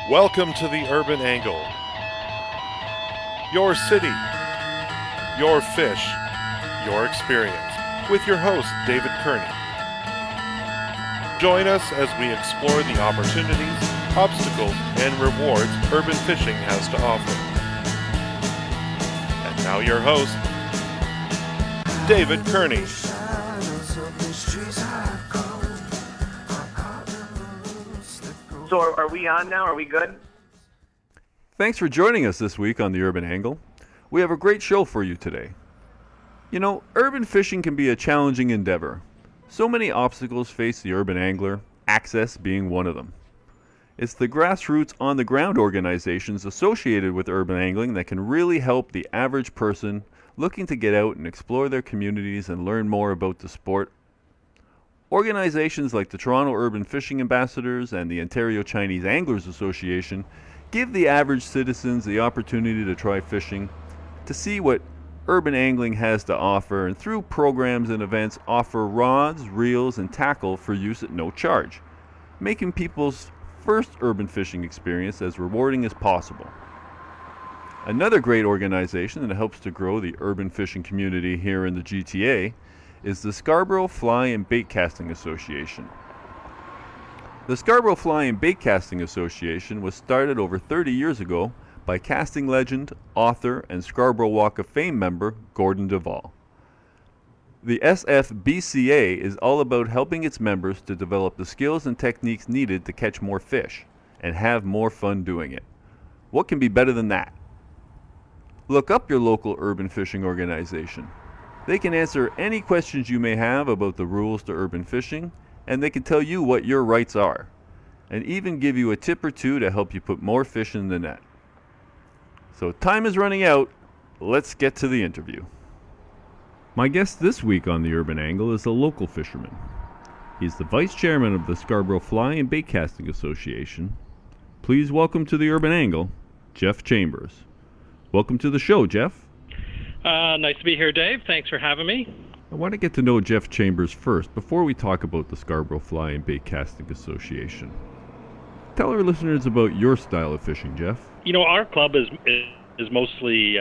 Welcome to the Urban Angle. Your city, your fish, your experience. With your host, David Kearney. Join us as we explore the opportunities, obstacles, and rewards urban fishing has to offer. And now your host, David Kearney. So are we on now? Are we good? Thanks for joining us this week on the Urban Angle. We have a great show for you today. You know, urban fishing can be a challenging endeavor. So many obstacles face the urban angler, access being one of them. It's the grassroots on-the-ground organizations associated with urban angling that can really help the average person looking to get out and explore their communities and learn more about the sport. Organizations like the Toronto Urban Fishing Ambassadors and the Ontario Chinese Anglers Association give the average citizens the opportunity to try fishing, to see what urban angling has to offer, and through programs and events offer rods, reels, and tackle for use at no charge, making people's first urban fishing experience as rewarding as possible. Another great organization that helps to grow the urban fishing community here in the GTA is the Scarborough Fly and Bait Casting Association. The Scarborough Fly and Bait Casting Association was started over 30 years ago by casting legend, author, and Scarborough Walk of Fame member Gordon Duvall. The SFBCA is all about helping its members to develop the skills and techniques needed to catch more fish and have more fun doing it. What can be better than that? Look up your local urban fishing organization. They can answer any questions you may have about the rules to urban fishing, and they can tell you what your rights are, and even give you a tip or two to help you put more fish in the net. So time is running out. Let's get to the interview. My guest this week on the Urban Angle is a local fisherman. He's the vice chairman of the Scarborough Fly and Bait Casting Association. Please welcome to the Urban Angle, Geoff Chambers. Welcome to the show, Geoff. Nice to be here, Dave. Thanks for having me. I want to get to know Geoff Chambers first before we talk about the Scarborough Fly and Bait Casting Association. Tell our listeners about your style of fishing, Geoff. You know, our club is mostly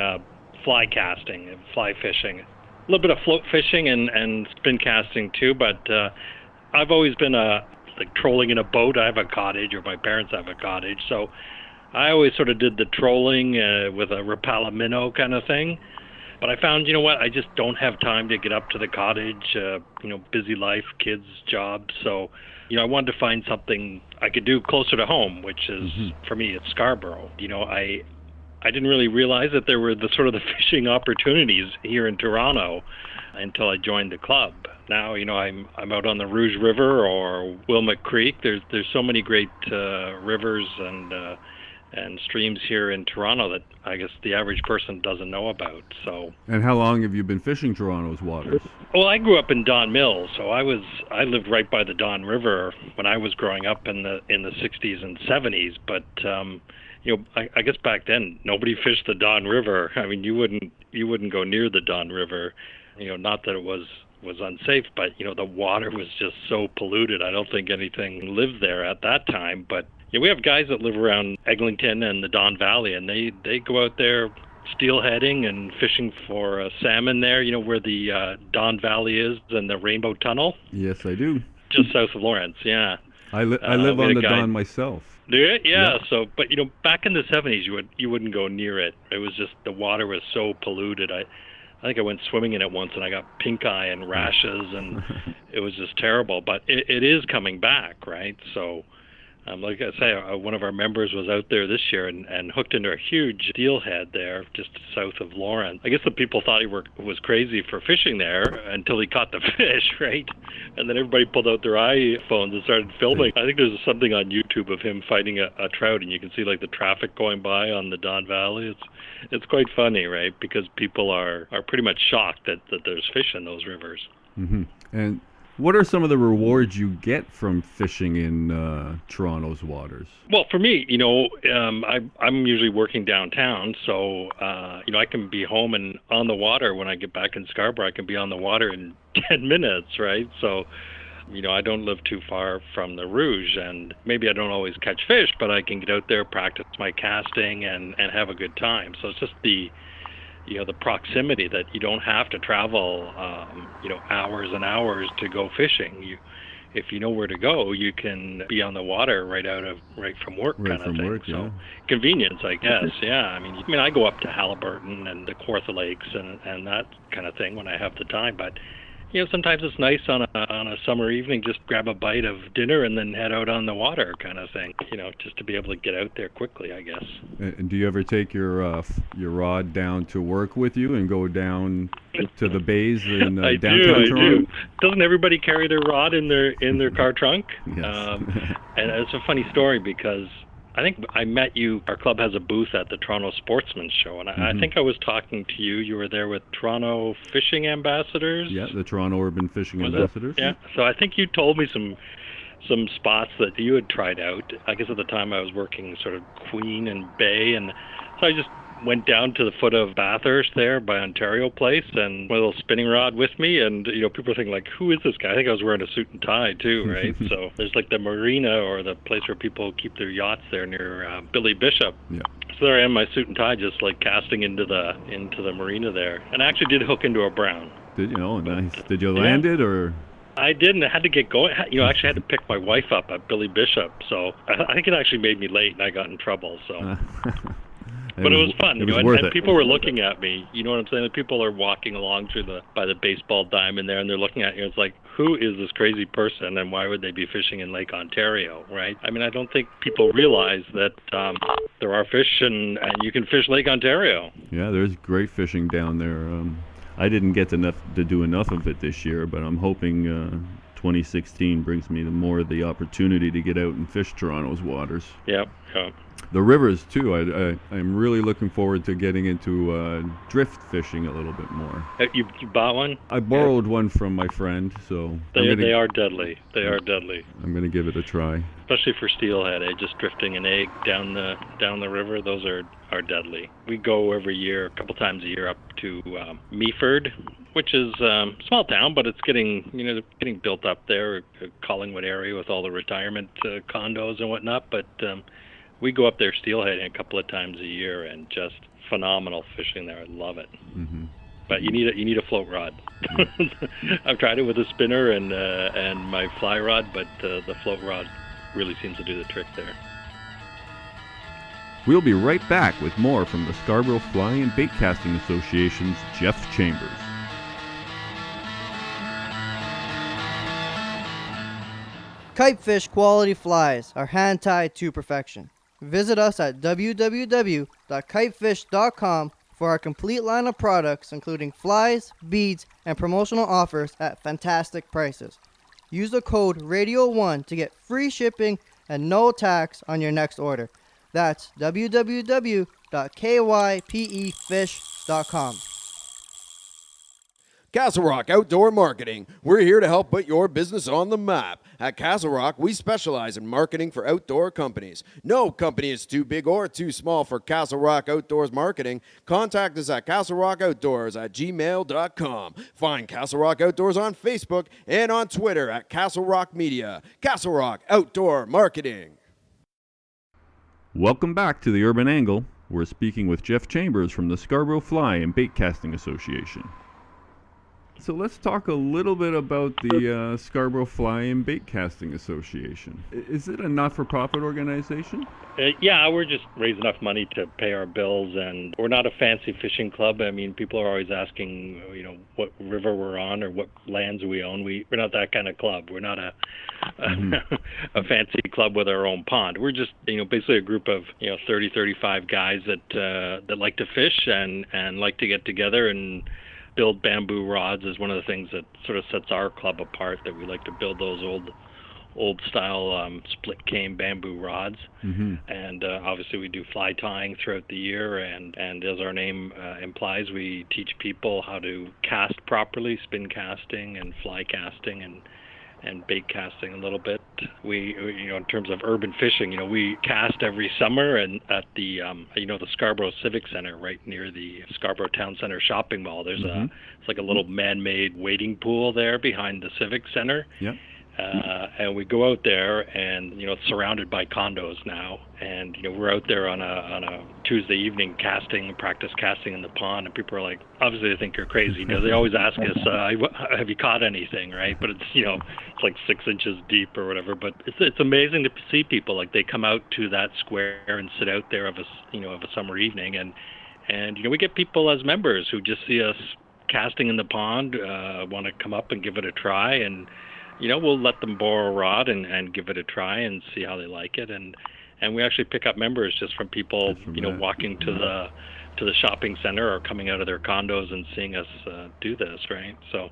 fly casting and fly fishing. A little bit of float fishing and spin casting too, but I've always been like trolling in a boat. I have a cottage, or my parents have a cottage, so I always sort of did the trolling with a Rapala minnow kind of thing. But I found, you know what, I just don't have time to get up to the cottage, busy life, kids, jobs. So, I wanted to find something I could do closer to home, which is, for me, it's Scarborough. I didn't really realize that there were the fishing opportunities here in Toronto until I joined the club. Now, I'm out on the Rouge River or Wilmot Creek. There's so many great rivers and streams here in Toronto that I guess the average person doesn't know about. So. And how long have you been fishing Toronto's waters? Well, I grew up in Don Mills, so I lived right by the Don River when I was growing up in the 60s and 70s. But I guess back then nobody fished the Don River. I mean, you wouldn't go near the Don River. Not that it was unsafe, but the water was just so polluted. I don't think anything lived there at that time, but. Yeah, we have guys that live around Eglinton and the Don Valley, and they go out there steelheading and fishing for salmon there, where the Don Valley is and the Rainbow Tunnel. Yes, I do. Just south of Lawrence, yeah. I live on the Don myself. Do you? Yeah. So, but back in the 70s, you wouldn't go near it. It was just the water was so polluted. I think I went swimming in it once, and I got pink eye and rashes, and it was just terrible. But it is coming back, right? So. Like I say, one of our members was out there this year and hooked into a huge steelhead there just south of Lawrence. I guess the people thought he was crazy for fishing there until he caught the fish, right? And then everybody pulled out their iPhones and started filming. I think there's something on YouTube of him fighting a trout, and you can see like the traffic going by on the Don Valley. It's quite funny, right? Because people are pretty much shocked that there's fish in those rivers. Mm-hmm. And what are some of the rewards you get from fishing in Toronto's waters? Well, for me, I'm usually working downtown, so I can be home and on the water when I get back in Scarborough. I can be on the water in 10 minutes, right? So I don't live too far from the Rouge, and maybe I don't always catch fish, but I can get out there, practice my casting, and have a good time. So it's just the proximity that you don't have to travel, hours and hours to go fishing. If you know where to go, you can be on the water right from work, kind of thing. So convenience, I guess. Yeah. I mean, I go up to Halliburton and the Kawartha Lakes and that kind of thing when I have the time. But sometimes it's nice on a summer evening, just grab a bite of dinner and then head out on the water, kind of thing. Just to be able to get out there quickly, I guess. And do you ever take your rod down to work with you and go down to the bays in downtown Toronto? I do. Doesn't everybody carry their rod in their car trunk? Yes. And it's a funny story because I think I met you. Our club has a booth at the Toronto Sportsman's Show, and I think I was talking to you. You were there with Toronto Fishing Ambassadors. Yeah, the Toronto Urban Fishing Ambassadors. Yeah. So I think you told me some spots that you had tried out. I guess at the time I was working sort of Queen and Bay, and so I just went down to the foot of Bathurst there by Ontario Place and my little spinning rod with me, and people are thinking like, who is this guy? I think I was wearing a suit and tie too, right? So there's like the marina or the place where people keep their yachts there near Billy Bishop. Yeah. So there I am, my suit and tie, just like casting into the marina there, and I actually did hook into a brown. Did you? Oh, nice. Did you land it or? I didn't. I had to get going. I actually had to pick my wife up at Billy Bishop, so I think it actually made me late and I got in trouble. So. But it was fun, and people were looking at me. You know what I'm saying? People are walking along by the baseball diamond there, and they're looking at you. It's like, who is this crazy person, and why would they be fishing in Lake Ontario, right? I mean, I don't think people realize that there are fish, and you can fish Lake Ontario. Yeah, there's great fishing down there. I didn't get to do enough of it this year, but I'm hoping 2016 brings me more of the opportunity to get out and fish Toronto's waters. Yep. The rivers too. I'm really looking forward to getting into drift fishing a little bit more. You bought one? I borrowed one from my friend, so they are deadly. They are deadly. I'm going to give it a try. Especially for steelhead, just drifting an egg down the river. Those are deadly. We go every year, a couple times a year, up to Meaford, which is a small town, but it's getting built up there, Collingwood area with all the retirement condos and whatnot. But we go up there steelheading a couple of times a year, and just phenomenal fishing there. I love it. Mm-hmm. But you need a float rod. I've tried it with a spinner and my fly rod, but the float rod really seems to do the trick there. We'll be right back with more from the Scarborough Fly and Bait Casting Association's Geoff Chambers. Kitefish quality flies are hand-tied to perfection. Visit us at www.kitefish.com for our complete line of products, including flies, beads, and promotional offers at fantastic prices. Use the code RADIO1 to get free shipping and no tax on your next order. That's www.kypefish.com. Castle Rock Outdoor Marketing. We're here to help put your business on the map. At Castle Rock, we specialize in marketing for outdoor companies. No company is too big or too small for Castle Rock Outdoors Marketing. Contact us at castlerockoutdoors@gmail.com. Find Castle Rock Outdoors on Facebook and on Twitter at Castle Rock Media. Castle Rock Outdoor Marketing. Welcome back to the Urban Angle. We're speaking with Geoff Chambers from the Scarborough Fly and Bait Casting Association. So let's talk a little bit about the Scarborough Fly and Bait Casting Association. Is it a not-for-profit organization? Yeah, we're just raising enough money to pay our bills, and we're not a fancy fishing club. I mean, people are always asking, what river we're on or what lands we own. We're not that kind of club. We're not a fancy club with our own pond. We're just, basically a group of 30, 35 guys that like to fish and like to get together and build bamboo rods. Is one of the things that sort of sets our club apart, that we like to build those old style split cane bamboo rods. Mm-hmm. And obviously we do fly tying throughout the year, and as our name implies, we teach people how to cast properly, spin casting and fly casting and bait casting a little bit. We in terms of urban fishing, we cast every summer and at the the Scarborough Civic Center right near the Scarborough Town Center shopping mall. There's it's like a little man-made wading pool there behind the Civic Center. Yeah. And we go out there, and it's surrounded by condos now. And we're out there on a Tuesday evening practice casting in the pond, and people are like, obviously they think you're crazy. They always ask us, have you caught anything, right? But it's it's like 6 inches deep or whatever. But it's amazing to see people, like, they come out to that square and sit out there of a summer evening, and we get people as members who just see us casting in the pond, want to come up and give it a try, and we'll let them borrow a rod and give it a try and see how they like it, and we actually pick up members just from people walking to the shopping center or coming out of their condos and seeing us do this, right? So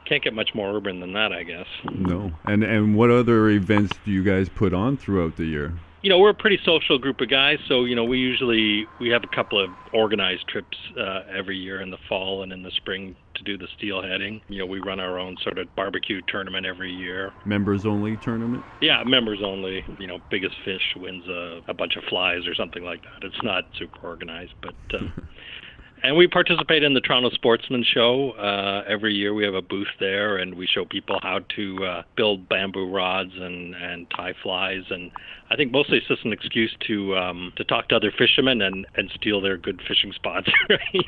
can't get much more urban than that, I guess. No. And what other events do you guys put on throughout the year? We're a pretty social group of guys, so we have a couple of organized trips every year in the fall and in the spring to do the steelheading. We run our own sort of barbecue tournament every year. Members only tournament? Yeah, members only. Biggest fish wins a bunch of flies or something like that. It's not super organized, but and we participate in the Toronto Sportsman Show. Every year we have a booth there, and we show people how to build bamboo rods and tie flies. And I think mostly it's just an excuse to talk to other fishermen and steal their good fishing spots, right?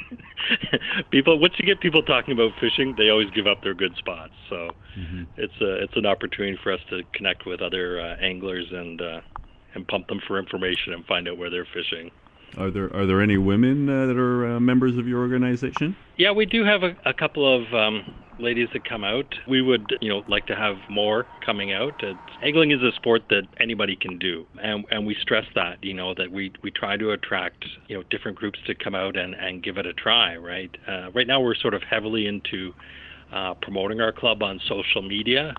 Once you get people talking about fishing, they always give up their good spots. So it's an opportunity for us to connect with other anglers and pump them for information and find out where they're fishing. Are there any women that are members of your organization? Yeah, we do have a couple of ladies that come out. We would, like to have more coming out. Angling is a sport that anybody can do, and we stress that, that we try to attract, different groups to come out and give it a try, right? Right now we're sort of heavily into promoting our club on social media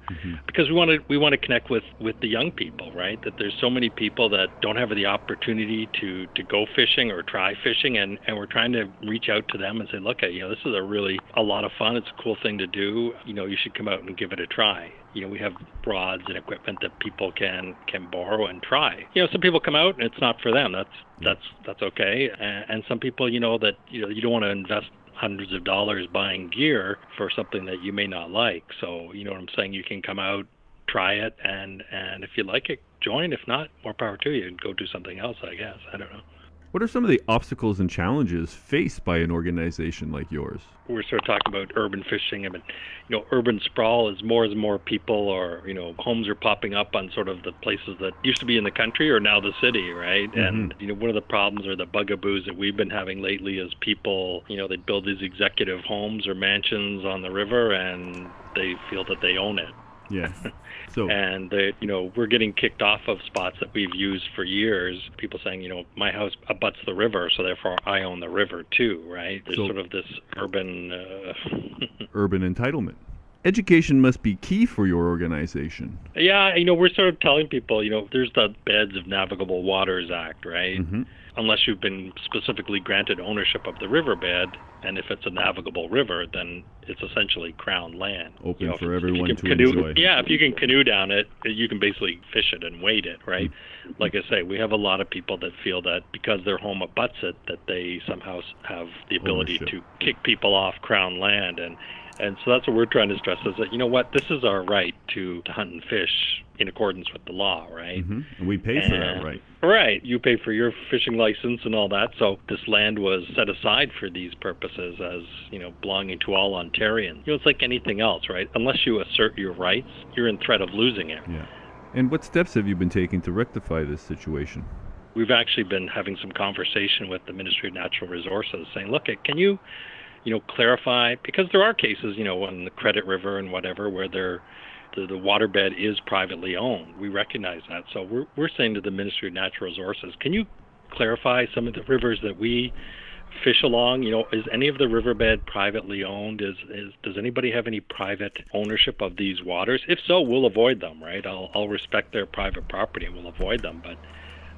because we want to connect with the young people, right? That there's so many people that don't have the opportunity to go fishing or try fishing, and we're trying to reach out to them and say, look, this is a lot of fun. It's a cool thing to do. You should come out and give it a try. We have rods and equipment that people can borrow and try. Some people come out and it's not for them. That's okay. And some people, that you don't want to invest hundreds of dollars buying gear for something that you may not like. So, what I'm saying? You can come out, try it, and if you like it, join. If not, more power to you, and go do something else, I guess. I don't know. What are some of the obstacles and challenges faced by an organization like yours? We're sort of talking about urban fishing. I mean, urban sprawl is more and more people or, homes are popping up on sort of the places that used to be in the country or now the city, right? And, one of the problems or the bugaboos that we've been having lately is people, they build these executive homes or mansions on the river and they feel that they own it. Yeah. So, and we're getting kicked off of spots that we've used for years. People saying, my house abuts the river, so therefore I own the river too, right? There's sort of this urban urban entitlement. Education must be key for your organization. Yeah, we're sort of telling people, there's the Beds of Navigable Waters Act, right? Unless you've been specifically granted ownership of the riverbed, and if it's a navigable river, then it's essentially Crown land. Open for everyone to enjoy. Yeah, if you can canoe down it, you can basically fish it and wade it, right? Like I say, we have a lot of people that feel that because their home abuts it, that they somehow have the ability to kick people off Crown land. And so that's what we're trying to stress is that, this is our right to hunt and fish in accordance with the law, right? And we pay for that, right? Right. You pay for your fishing license and all that. So this land was set aside for these purposes as, belonging to all Ontarians. It's like anything else, right? Unless you assert your rights, you're in threat of losing it. Yeah. And what steps have you been taking to rectify this situation? We've actually been having some conversation with the Ministry of Natural Resources saying, look, can you clarify, because there are cases, on the Credit River and whatever, where the waterbed is privately owned. We recognize that. So we're saying to the Ministry of Natural Resources, can you clarify some of the rivers that we fish along? Is any of the riverbed privately owned? Does anybody have any private ownership of these waters? If so, we'll avoid them, right? I'll respect their private property and we'll avoid them. But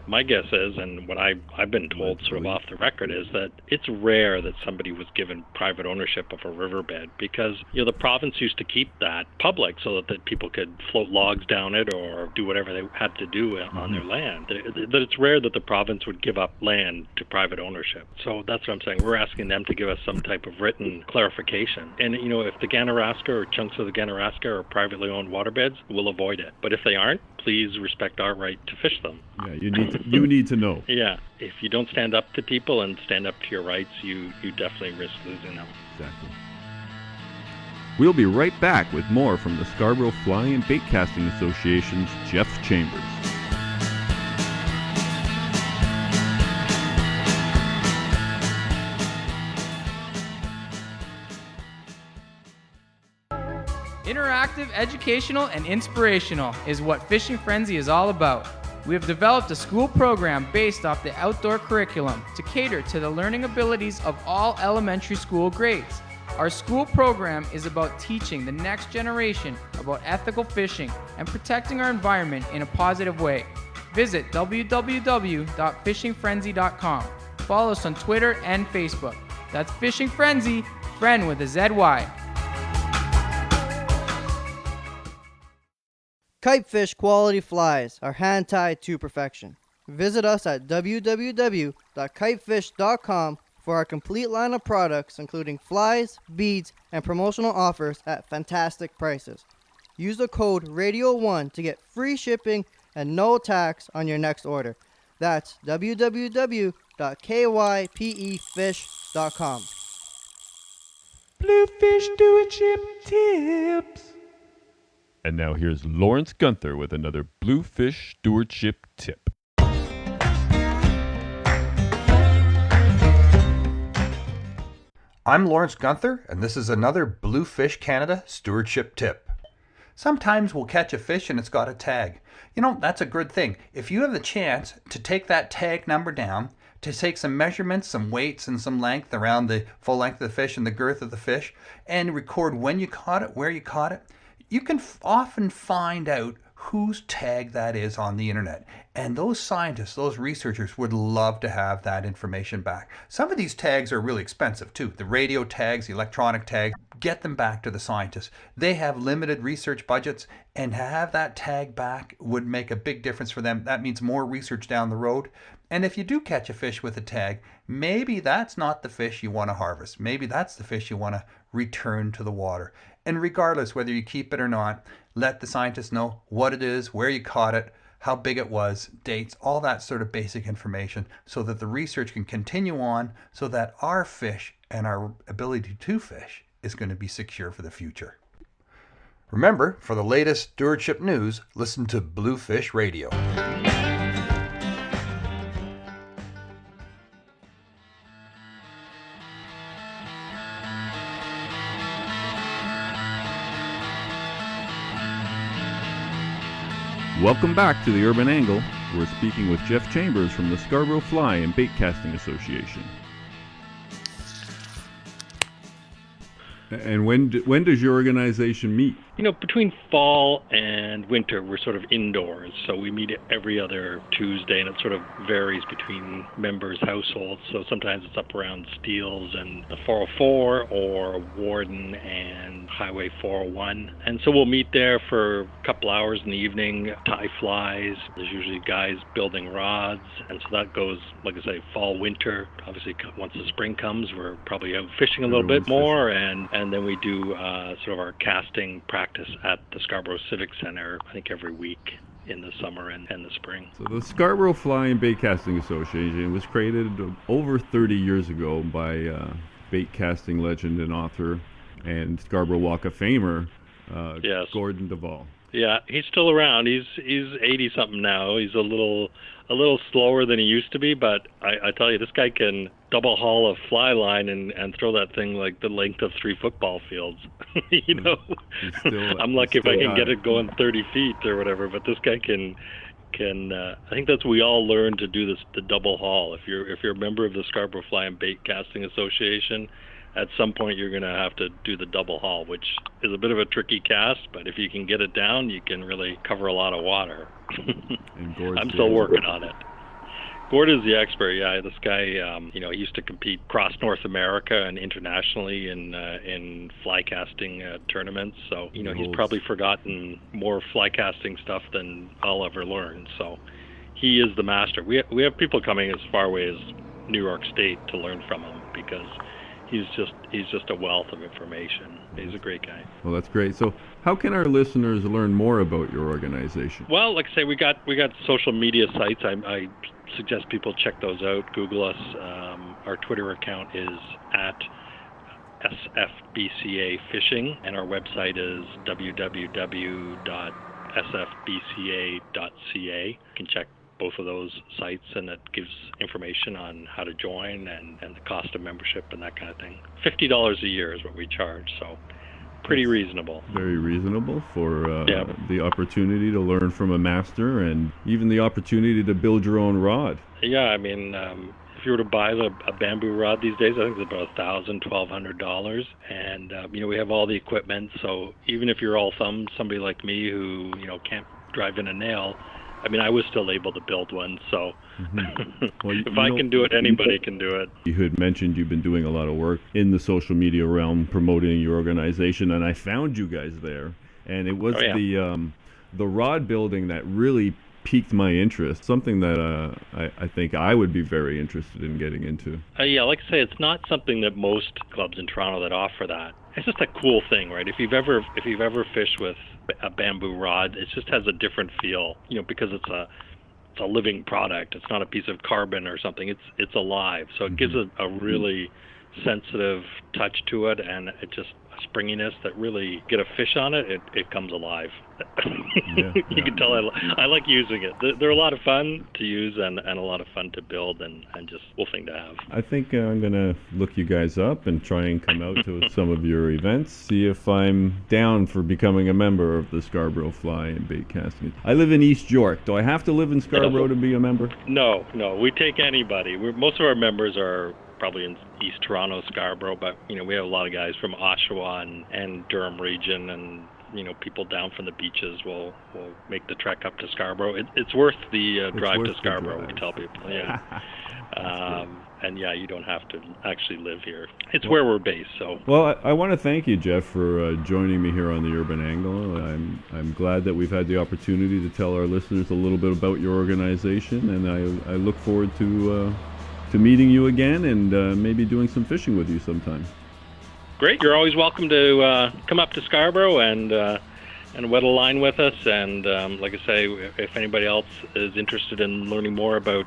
My guess is, and what I've been told sort of off the record, is that it's rare that somebody was given private ownership of a riverbed because, the province used to keep that public so that people could float logs down it or do whatever they had to do on their land. That it's rare that the province would give up land to private ownership. So that's what I'm saying. We're asking them to give us some type of written clarification. And, if the Ganaraska or chunks of the Ganaraska are privately owned waterbeds, we'll avoid it. But if they aren't, please respect our right to fish them. Yeah, you need to know. Yeah, if you don't stand up to people and stand up to your rights, you definitely risk losing them. Exactly. We'll be right back with more from the Scarborough Fly and Bait Casting Association's Geoff Chambers. Interactive, educational, and inspirational is what Fishing Frenzy is all about. We have developed a school program based off the outdoor curriculum to cater to the learning abilities of all elementary school grades. Our school program is about teaching the next generation about ethical fishing and protecting our environment in a positive way. Visit www.fishingfrenzy.com. Follow us on Twitter and Facebook. That's Fishing Frenzy, friend with a ZY. Kitefish quality flies are hand-tied to perfection. Visit us at www.kitefish.com for our complete line of products including flies, beads, and promotional offers at fantastic prices. Use the code RADIO1 to get free shipping and no tax on your next order. That's www.kypefish.com. Blue Fish Stewardship Tips. And now here's Lawrence Gunther with another Blue Fish Stewardship Tip. I'm Lawrence Gunther, and this is another Blue Fish Canada Stewardship Tip. Sometimes we'll catch a fish and it's got a tag. That's a good thing. If you have the chance to take that tag number down, to take some measurements, some weights, and some length around the full length of the fish and the girth of the fish, and record when you caught it, where you caught it, you can often find out whose tag that is on the internet. And those scientists, those researchers would love to have that information back. Some of these tags are really expensive too. The radio tags, the electronic tags, get them back to the scientists. They have limited research budgets, and to have that tag back would make a big difference for them. That means more research down the road. And if you do catch a fish with a tag, maybe that's not the fish you want to harvest. Maybe that's the fish you want to return to the water. And regardless whether you keep it or not, let the scientists know what it is, where you caught it, how big it was, dates, all that sort of basic information so that the research can continue on so that our fish and our ability to fish is going to be secure for the future. Remember, for the latest stewardship news, listen to Blue Fish Radio. Welcome back to the Urban Angle. We're speaking with Geoff Chambers from the Scarborough Fly and Bait Casting Association. And when does your organization meet? Between fall and winter, we're sort of indoors. So we meet every other Tuesday, and it sort of varies between members' households. So sometimes it's up around Steeles and the 404 or Warden and Highway 401. And so we'll meet there for a couple hours in the evening, tie flies. There's usually guys building rods. And so that goes, like I say, fall, winter. Obviously, once the spring comes, we're probably out fishing a little bit more. And then we do sort of our casting practice at the Scarborough Civic Center, I think every week in the summer and the spring. So the Scarborough Fly and Bait Casting Association was created over 30 years ago by bait casting legend and author and Scarborough Walk of Famer, Yes. Gordon Duvall. Yeah, he's still around. He's 80-something now. He's a little slower than he used to be, but I tell you, this guy can double haul a fly line and throw that thing like the length of 3 football fields. I'm lucky if I can get it going 30 feet or whatever, but this guy can I think that's we all learn to do this, the double haul. If you're a member of the Scarborough Fly and Bait Casting Association, at some point you're going to have to do the double haul, which is a bit of a tricky cast, but if you can get it down, you can really cover a lot of water. I'm still working on it. Gord is the expert. Yeah, this guy, he used to compete across North America and internationally in fly casting tournaments. So, he's probably forgotten more fly casting stuff than I'll ever learn. So, he is the master. We have people coming as far away as New York State to learn from him because he's just a wealth of information. He's a great guy. Well, that's great. So how can our listeners learn more about your organization? Well, like I say, we got social media sites. I suggest people check those out. Google us. Our Twitter account is at SFBCA Fishing, and our website is www.sfbca.ca. You can check both of those sites, and it gives information on how to join and the cost of membership and that kind of thing. $50 a year is what we charge, so pretty reasonable. Very reasonable for the opportunity to learn from a master and even the opportunity to build your own rod. Yeah, I mean, if you were to buy a bamboo rod these days, I think it's about $1,000, $1,200. And, we have all the equipment, so even if you're all thumbs, somebody like me who, can't drive in a nail, I mean, I was still able to build one, so well, if I can do it, anybody can do it. You had mentioned you've been doing a lot of work in the social media realm, promoting your organization, and I found you guys there. And it was the rod building that really piqued my interest, something that I think I would be very interested in getting into. Like I say, it's not something that most clubs in Toronto that offer that. It's just a cool thing, right? If you've ever fished with a bamboo rod, it just has a different feel, because it's a living product. It's not a piece of carbon or something. It's alive. So it gives a really sensitive touch to it, and it just a springiness that really get a fish on it. It comes alive. You can tell I like using it. They're a lot of fun to use and a lot of fun to build and just a cool thing to have. I think I'm going to look you guys up and try and come out to some of your events, see if I'm down for becoming a member of the Scarborough Fly and Bait Casting. I live in East York. Do I have to live in Scarborough to be a member? No. We take anybody. Most of our members are probably in East Toronto, Scarborough, but we have a lot of guys from Oshawa and Durham region, and people down from the beaches will make the trek up to Scarborough. It's worth the drive to Scarborough. We tell people, and you don't have to actually live here. It's where we're based. So well, I want to thank you, Geoff, for joining me here on the Urban Angle. I'm glad that we've had the opportunity to tell our listeners a little bit about your organization, and I look forward to meeting you again and maybe doing some fishing with you sometime. Great. You're always welcome to come up to Scarborough and wet a line with us. And like I say, if anybody else is interested in learning more about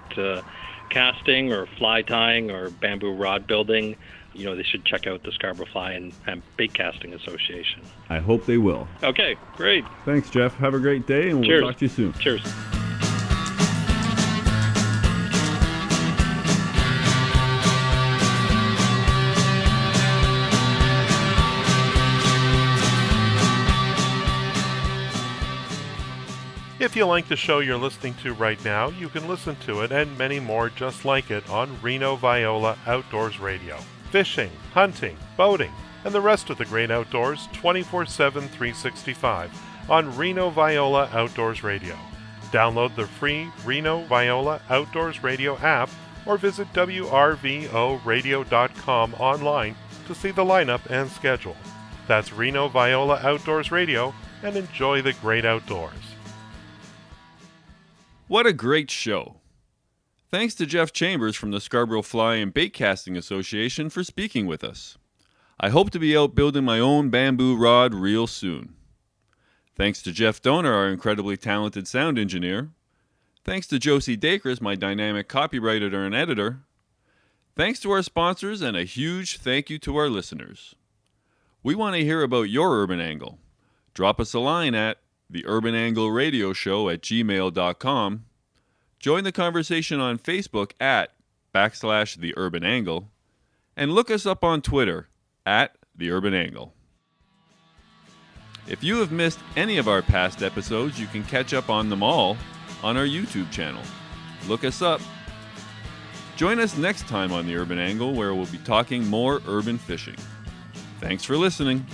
casting or fly tying or bamboo rod building, they should check out the Scarborough Fly and Bait Casting Association. I hope they will. Okay, great. Thanks, Geoff. Have a great day, and we'll talk to you soon. Cheers. If you like the show you're listening to right now, you can listen to it and many more just like it on Reno Viola Outdoors Radio. Fishing, hunting, boating, and the rest of the great outdoors 24/7, 365 on Reno Viola Outdoors Radio. Download the free Reno Viola Outdoors Radio app or visit WRVOradio.com online to see the lineup and schedule. That's Reno Viola Outdoors Radio, and enjoy the great outdoors. What a great show. Thanks to Geoff Chambers from the Scarborough Fly and Bait Casting Association for speaking with us. I hope to be out building my own bamboo rod real soon. Thanks to Jeff Donor, our incredibly talented sound engineer. Thanks to Josie Dacres, my dynamic copywriter and editor. Thanks to our sponsors, and a huge thank you to our listeners. We want to hear about your urban angle. Drop us a line at theurbanangle.radioshow@gmail.com. Join the conversation on Facebook at /theurbanangle, and look us up on Twitter at @theurbanangle. If you have missed any of our past episodes, you can catch up on them all on our YouTube channel. Look us up. Join us next time on The Urban Angle, where we'll be talking more urban fishing. Thanks for listening.